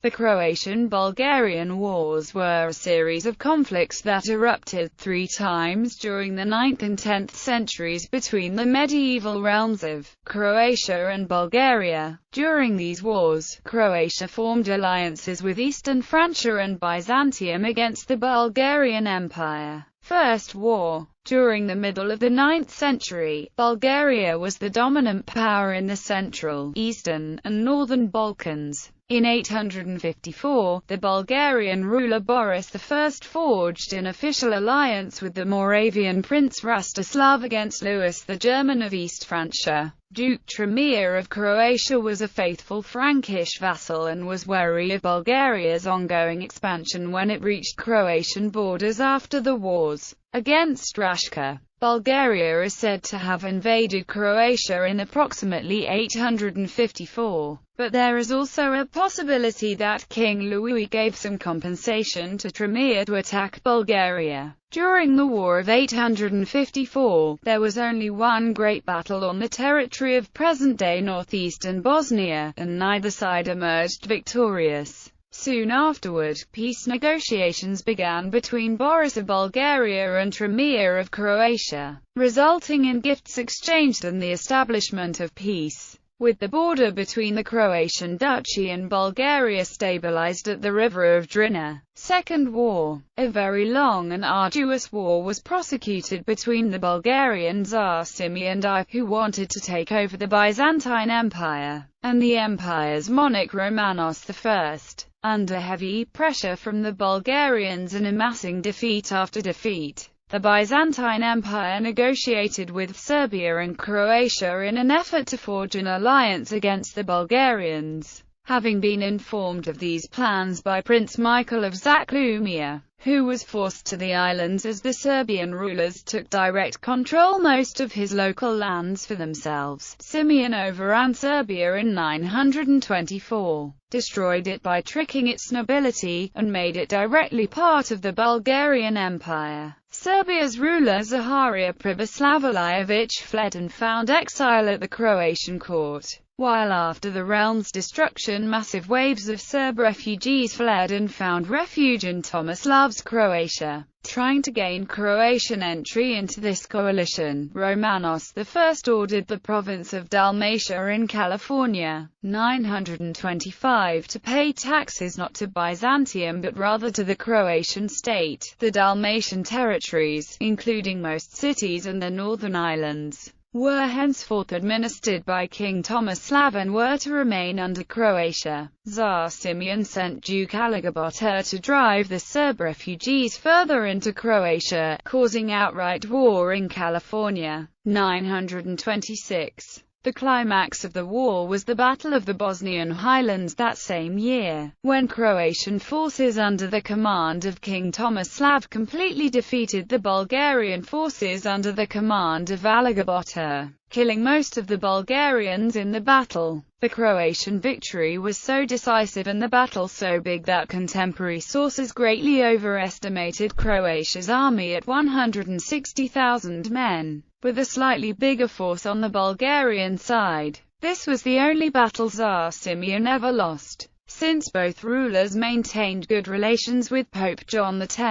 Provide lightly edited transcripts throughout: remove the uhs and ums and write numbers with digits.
The Croatian-Bulgarian Wars were a series of conflicts that erupted 3 times during the 9th and 10th centuries between the medieval realms of Croatia and Bulgaria. During these wars, Croatia formed alliances with Eastern Francia and Byzantium against the Bulgarian Empire. First War. During the middle of the 9th century, Bulgaria was the dominant power in the Central, Eastern, and Northern Balkans. In 854, the Bulgarian ruler Boris I forged an official alliance with the Moravian prince Rastislav against Louis the German of East Francia. Duke Trimir of Croatia was a faithful Frankish vassal and was wary of Bulgaria's ongoing expansion when it reached Croatian borders after the wars against Rashka. Bulgaria is said to have invaded Croatia in approximately 854, but there is also a possibility that King Louis gave some compensation to Trimir to attack Bulgaria. During the War of 854, there was only one great battle on the territory of present-day northeastern Bosnia, and neither side emerged victorious. Soon afterward, peace negotiations began between Boris of Bulgaria and Trimir of Croatia, resulting in gifts exchanged and the establishment of peace. With the border between the Croatian Duchy and Bulgaria stabilized at the river of Drina. Second War. A very long and arduous war was prosecuted between the Bulgarian Tsar Simeon I, who wanted to take over the Byzantine Empire, and the empire's monarch Romanos I. Under heavy pressure from the Bulgarians and amassing defeat after defeat, the Byzantine Empire negotiated with Serbia and Croatia in an effort to forge an alliance against the Bulgarians. Having been informed of these plans by Prince Michael of Zaclumia, who was forced to the islands as the Serbian rulers took direct control most of his local lands for themselves, Simeon overran Serbia in 924, destroyed it by tricking its nobility, and made it directly part of the Bulgarian Empire. Serbia's ruler Zaharia Priboslavljević fled and found exile at the Croatian court. While after the realm's destruction massive waves of Serb refugees fled and found refuge in Tomoslav's Croatia. Trying to gain Croatian entry into this coalition, Romanos I ordered the province of Dalmatia in California, 925, to pay taxes not to Byzantium but rather to the Croatian state. The Dalmatian territories, including most cities and the northern islands, were henceforth administered by King Tomislav and were to remain under Croatia. Tsar Simeon sent Duke Aligabota to drive the Serb refugees further into Croatia, causing outright war in California. 926. The climax of the war was the Battle of the Bosnian Highlands that same year, when Croatian forces under the command of King Tomislav completely defeated the Bulgarian forces under the command of Aligabota, killing most of the Bulgarians in the battle. The Croatian victory was so decisive and the battle so big that contemporary sources greatly overestimated Croatia's army at 160,000 men, with a slightly bigger force on the Bulgarian side. This was the only battle Tsar Simeon ever lost. Since both rulers maintained good relations with Pope John X,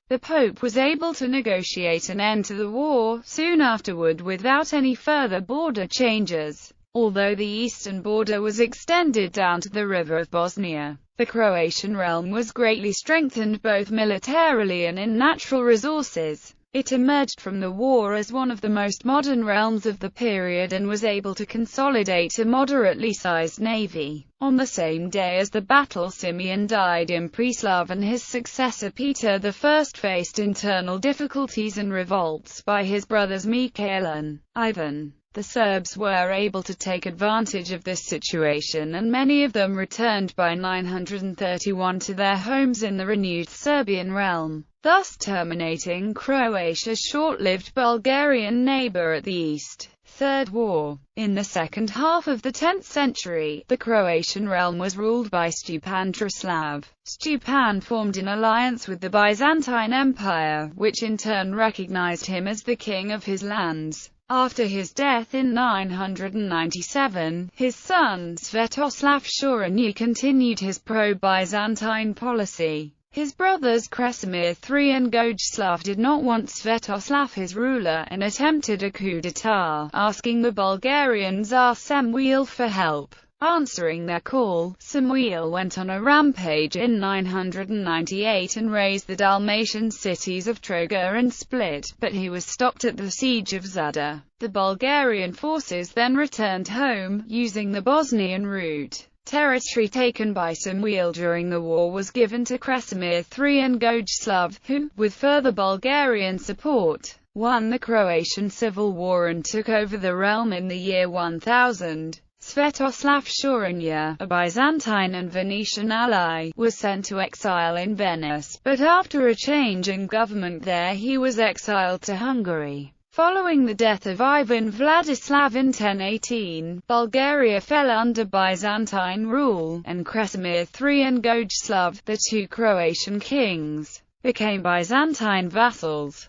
the Pope was able to negotiate an end to the war soon afterward without any further border changes. Although the eastern border was extended down to the river of Bosnia, the Croatian realm was greatly strengthened both militarily and in natural resources. It emerged from the war as one of the most modern realms of the period and was able to consolidate a moderately sized navy. On the same day as the battle, Simeon died in Preslav and his successor Peter I faced internal difficulties and revolts by his brothers Mikhail and Ivan. The Serbs were able to take advantage of this situation and many of them returned by 931 to their homes in the renewed Serbian realm, thus terminating Croatia's short-lived Bulgarian neighbor at the east. Third War. In the second half of the 10th century, the Croatian realm was ruled by Stjepan Truslav. Stjepan formed an alliance with the Byzantine Empire, which in turn recognized him as the king of his lands. After his death in 997, his son Sviatoslav Shurany continued his pro-Byzantine policy. His brothers Kresimir III and Gojislav did not want Sviatoslav his ruler and attempted a coup d'état, asking the Bulgarian Tsar Samuil for help. Answering their call, Samuil went on a rampage in 998 and razed the Dalmatian cities of Troga and Split, but he was stopped at the siege of Zadar. The Bulgarian forces then returned home, using the Bosnian route. Territory taken by Samuil during the war was given to Kresimir III and Gojislav, who, with further Bulgarian support, won the Croatian Civil War and took over the realm in the year 1000. Sviatoslav Shuranya, a Byzantine and Venetian ally, was sent to exile in Venice, but after a change in government there he was exiled to Hungary. Following the death of Ivan Vladislav in 1018, Bulgaria fell under Byzantine rule, and Kresimir III and Gojislav, the two Croatian kings, became Byzantine vassals.